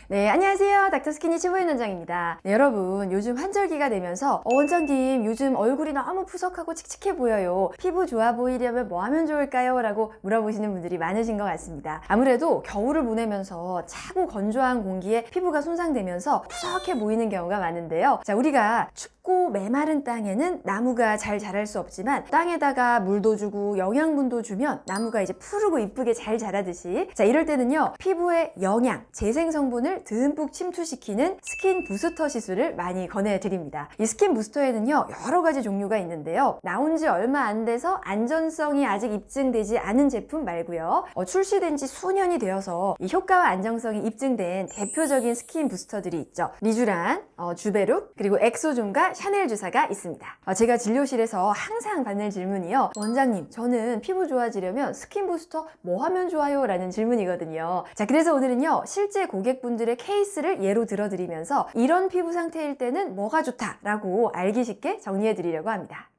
네, 안녕하세요. 닥터스키니 치부인 원장입니다. 네, 여러분, 요즘 환절기가 되면서 원장님, 요즘 얼굴이 너무 푸석하고 칙칙해 보여요. 피부 좋아 보이려면 뭐 하면 좋을까요? 라고 물어보시는 분들이 많으신 것 같습니다. 아무래도 겨울을 보내면서 차고 건조한 공기에 피부가 손상되면서 푸석해 보이는 경우가 많은데요. 자, 우리가 춥고 메마른 땅에는 나무가 잘 자랄 수 없지만 땅에다가 물도 주고 영양분도 주면 나무가 이제 푸르고 이쁘게 잘 자라듯이, 자, 이럴 때는요, 피부에 영양, 재생 성분을 듬뿍 침투시키는 스킨 부스터 시술을 많이 권해드립니다. 이 스킨 부스터에는요, 여러 가지 종류가 있는데요, 나온 지 얼마 안 돼서 안전성이 아직 입증되지 않은 제품 말고요, 출시된 지 수년이 되어서 이 효과와 안정성이 입증된 대표적인 스킨 부스터들이 있죠. 리쥬란, 주베룩, 그리고 엑소존과 샤넬 주사가 있습니다. 제가 진료실에서 항상 받는 질문이요, 원장님, 저는 피부 좋아지려면 스킨 부스터 뭐 하면 좋아요? 라는 질문이거든요. 자, 그래서 오늘은요, 실제 고객분들의 케이스를 예로 들어드리면서 이런 피부 상태일 때는 뭐가 좋다라고 알기 쉽게 정리해드리려고 합니다.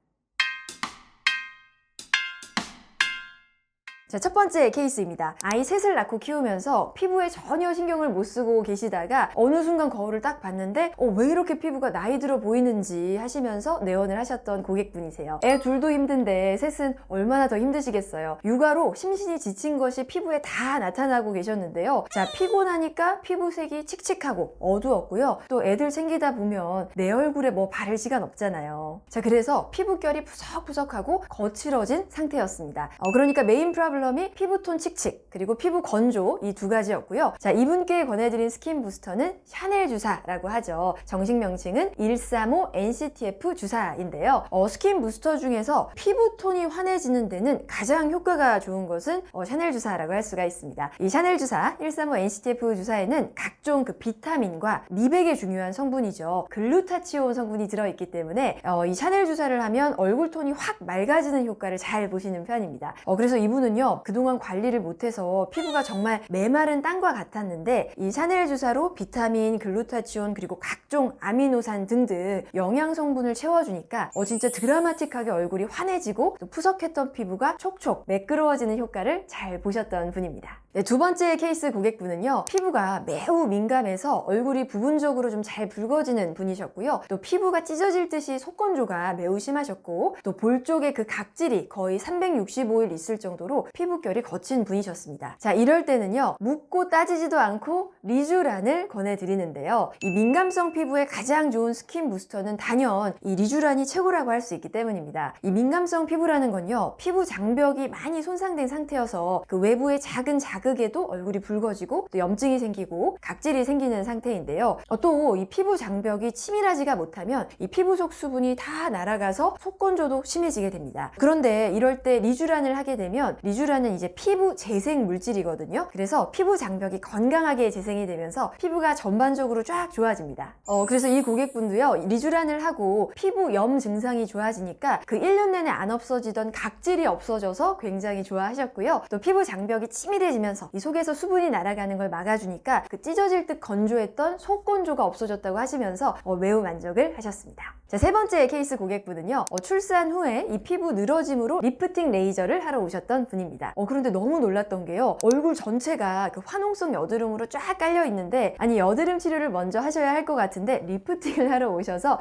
자, 첫 번째 케이스입니다. 아이 셋을 낳고 키우면서 피부에 전혀 신경을 못 쓰고 계시다가 어느 순간 거울을 딱 봤는데 왜 이렇게 피부가 나이 들어 보이는지 하시면서 내원을 하셨던 고객분이세요. 애 둘도 힘든데 셋은 얼마나 더 힘드시겠어요. 육아로 심신이 지친 것이 피부에 다 나타나고 계셨는데요. 자, 피곤하니까 피부색이 칙칙하고 어두웠고요. 또 애들 챙기다 보면 내 얼굴에 뭐 바를 시간 없잖아요. 자, 그래서 피부결이 푸석푸석하고 거칠어진 상태였습니다. 그러니까 메인 프로블럼이 피부톤 칙칙, 그리고 피부 건조, 이 두 가지였고요. 자, 이분께 권해드린 스킨 부스터는 샤넬 주사라고 하죠. 정식 명칭은 135 NCTF 주사인데요. 스킨 부스터 중에서 피부톤이 환해지는 데는 가장 효과가 좋은 것은 샤넬 주사라고 할 수가 있습니다. 이 샤넬 주사 135 NCTF 주사에는 각종 그 비타민과 미백에 중요한 성분이죠, 글루타치온 성분이 들어있기 때문에 이 샤넬 주사를 하면 얼굴톤이 확 맑아지는 효과를 잘 보시는 편입니다. 그래서 이분은요, 그동안 관리를 못해서 피부가 정말 메마른 땅과 같았는데 이 샤넬 주사로 비타민, 글루타치온, 그리고 각종 아미노산 등등 영양 성분을 채워주니까 진짜 드라마틱하게 얼굴이 환해지고 또 푸석했던 피부가 촉촉 매끄러워지는 효과를 잘 보셨던 분입니다. 네, 두 번째 케이스 고객분은요, 피부가 매우 민감해서 얼굴이 부분적으로 좀 잘 붉어지는 분이셨고요, 또 피부가 찢어질 듯이 속건조가 매우 심하셨고, 또 볼 쪽에 그 각질이 거의 365일 있을 정도로 피부결이 거친 분이셨습니다. 자, 이럴 때는요, 묻고 따지지도 않고 리쥬란을 권해드리는데요, 이 민감성 피부에 가장 좋은 스킨 부스터는 단연 이 리쥬란이 최고라고 할 수 있기 때문입니다. 이 민감성 피부라는 건요, 피부 장벽이 많이 손상된 상태여서 그 외부의 작은 자극에도 얼굴이 붉어지고 또 염증이 생기고 각질이 생기는 상태인데요, 또 이 피부 장벽이 치밀하지가 못하면 이 피부 속 수분이 다 날아가서 속건조도 심해지게 됩니다. 그런데 이럴 때 리쥬란을 하게 되면, 리쥬란은 이제 피부 재생 물질이거든요. 그래서 피부 장벽이 건강하게 재생이 되면서 피부가 전반적으로 쫙 좋아집니다. 그래서 이 고객분도요, 리쥬란을 하고 피부 염 증상이 좋아지니까 그 1년 내내 안 없어지던 각질이 없어져서 굉장히 좋아하셨고요, 또 피부 장벽이 치밀해지면서 이 속에서 수분이 날아가는 걸 막아주니까 그 찢어질 듯 건조했던 속건조가 없어졌다고 하시면서 매우 만족을 하셨습니다. 자, 세 번째 케이스 고객분은요, 출산 후에 이 피부 늘어짐으로 리프팅 레이저를 하러 오셨던 분입니다. 그런데 너무 놀랐던 게요, 얼굴 전체가 그 화농성 여드름으로 쫙 깔려 있는데, 아니, 여드름 치료를 먼저 하셔야 할 것 같은데 리프팅을 하러 오셔서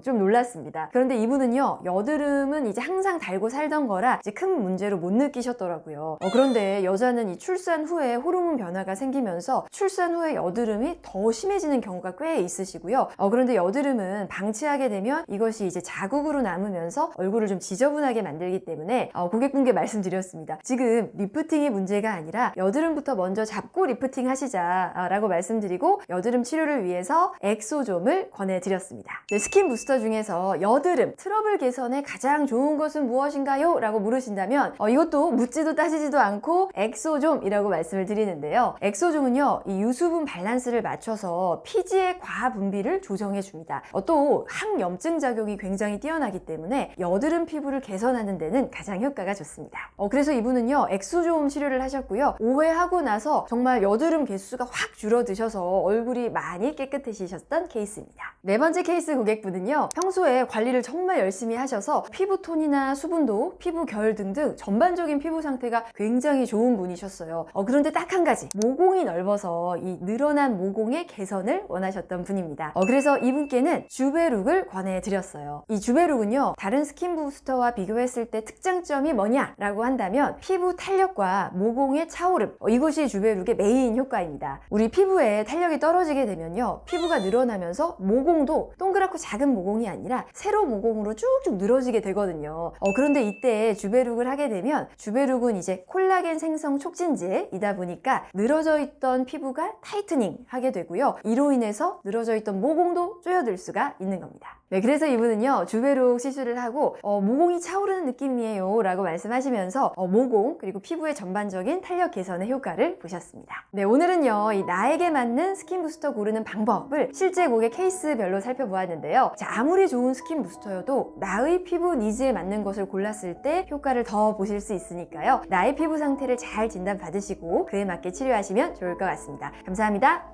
좀 놀랐습니다. 그런데 이분은요, 여드름은 이제 항상 달고 살던 거라 이제 큰 문제로 못 느끼셨더라고요. 그런데 여자는 이 출산 후에 호르몬 변화가 생기면서 출산 후에 여드름이 더 심해지는 경우가 꽤 있으시고요. 그런데 여드름은 방치하게 되면 이것이 이제 자국으로 남으면서 얼굴을 좀 지저분하게 만들기 때문에 고객분께 말씀드렸습니다. 지금 리프팅이 문제가 아니라 여드름부터 먼저 잡고 리프팅 하시자라고 말씀드리고 여드름 치료를 위해서 엑소좀을 권해드렸습니다. 네, 스킨 부스터 중에서 여드름 트러블 개선에 가장 좋은 것은 무엇인가요? 라고 물으신다면 이것도 묻지도 따지지도 않고 엑소좀이라고 말씀을 드리는데요, 엑소좀은요, 이 유수분 밸런스를 맞춰서 피지의 과분비를 조정해 줍니다. 또 항염증 작용이 굉장히 뛰어나기 때문에 여드름 피부를 개선하는 데는 가장 효과가 좋습니다. 그래서 이분은요, 엑소좀 치료를 하셨고요, 5회 하고 나서 정말 여드름 개수가 확 줄어드셔서 얼굴이 많이 깨끗해지셨던 케이스입니다. 네 번째 케이스 고객분은요, 평소에 관리를 정말 열심히 하셔서 피부톤이나 수분도, 피부 결 등등 전반적인 피부 상태가 굉장히 좋은 분이셨어요. 그런데 딱 한 가지, 모공이 넓어서 이 늘어난 모공의 개선을 원하셨던 분입니다. 그래서 이분께는 주베룩을 권해드렸어요. 이 주베룩은요, 다른 스킨 부스터와 비교했을 때 특장점이 뭐냐라고 한다면 피부 탄력과 모공의 차오름, 이것이 주베룩의 메인 효과입니다. 우리 피부에 탄력이 떨어지게 되면요, 피부가 늘어나면서 모공도 동그랗고 작은 모공이 아니라 세로 모공으로 쭉쭉 늘어지게 되거든요. 그런데 이때 주베룩을 하게 되면, 주베룩은 이제 콜라겐 생성 촉진제이다 보니까 늘어져 있던 피부가 타이트닝 하게 되고요, 이로 인해서 늘어져 있던 모공도 쪼여들 수가 있는 겁니다. 네, 그래서 이분은요, 주베룩 시술을 하고 모공이 차오르는 느낌이에요 라고 말씀하시면서 모공 그리고 피부의 전반적인 탄력 개선의 효과를 보셨습니다. 네, 오늘은요, 이 나에게 맞는 스킨 부스터 고르는 방법을 실제 고객 케이스별로 살펴보았는데요. 자, 아무리 좋은 스킨 부스터여도 나의 피부 니즈에 맞는 것을 골랐을 때 효과를 더 보실 수 있으니까요, 나의 피부 상태를 잘 진단 받으시고 그에 맞게 치료하시면 좋을 것 같습니다. 감사합니다.